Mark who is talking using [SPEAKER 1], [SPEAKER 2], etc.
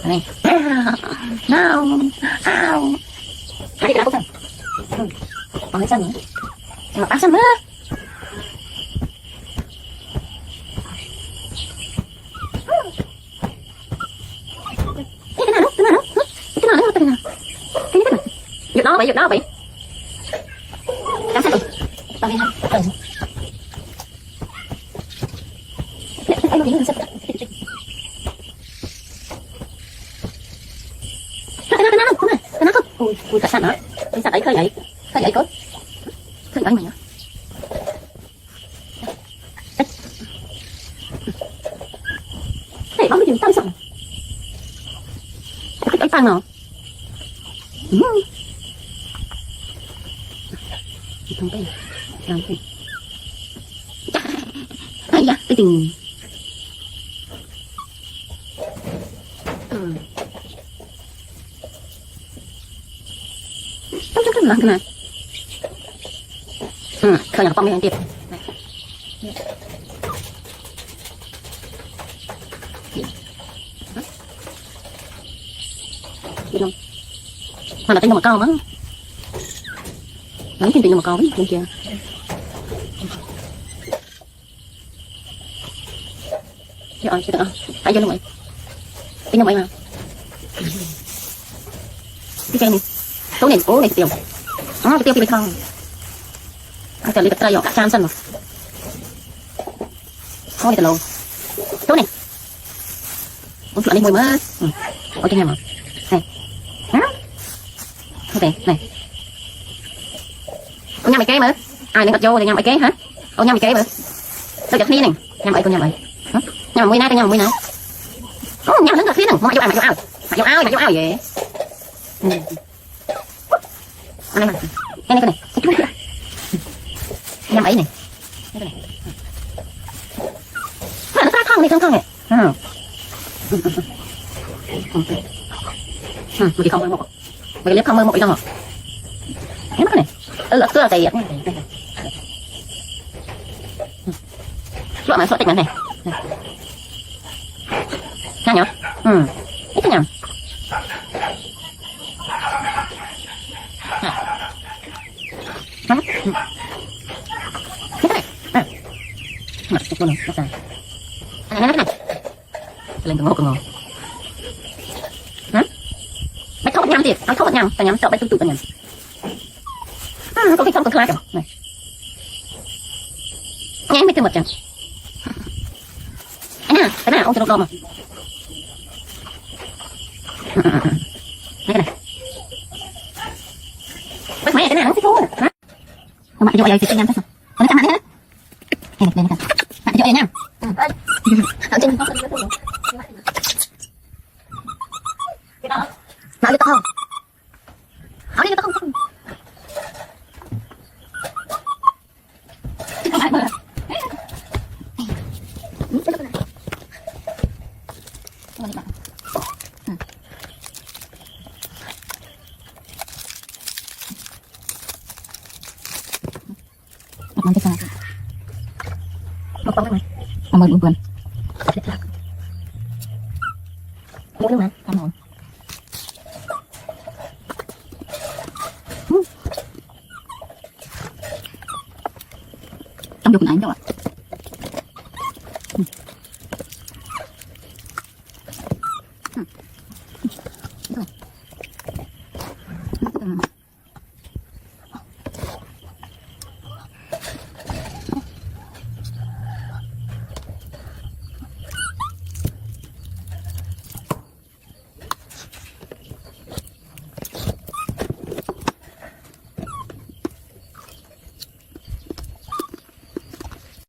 [SPEAKER 1] này nào ao hãy đi ra còn cái chân nữa mà bác chân nữa cái nào việc đó bị cắm sát đi tao đi ha em nói gì nó không ui tại sao nữa tại sao ấy khơi vậy cốt khơi vậy mày nữa này bóng cái gì tao sợ cái tăng nào không biết làm gì hay da cái tình trong làm cái này khởi nhà phong đi anh tiếp đi không hoặc là tính một câuมั้งmấy tiền một câu với trên kia rồi sẽ được phải vô luôn vậy tính như vậy mà cái cây này số này cố này tiêu cái tiêu bị thong anh chờ đi tập trai cả trăm sân rồi thôi từ lâu số này muốn chọn đi mùi mới ở trên nhà mà này ok này con nhà mày kế mà ai đang gặp vô thì nhà mày kế hả con nhà mày kế mà tôi chặt này nhà mày con nhà mày nhà mày cái nhà mày nào có nhà đứng gặp phía này mà vô ao vậy anh này cái này nhà mày này nó ra không này này một không một mày liếc không mơ một trong rồi cái này lợn cưa tầy này loại mà số tịch này nha nhở ít cái nhầm mặt cái con này nó dài này lên từ ngô hả mày không nhầm thì nó không nhầm tao nhầm sợ bay tự tao nhầm có cái không có khai cả này nghe mấy cái mật chẳng cái nào ông cho nó mà cái này bắt máy cái nào nó thích thú hả không bạn vô đây thì xem thế sao nó căng hết đây này bạn vô đây nha ở trên có nói đi tao không hỏi đi tao không Nanti sana. Bapaknya mana? Nomor bukan. Mau lu mana? Kamu. Trong dục ảnh đâu ạ?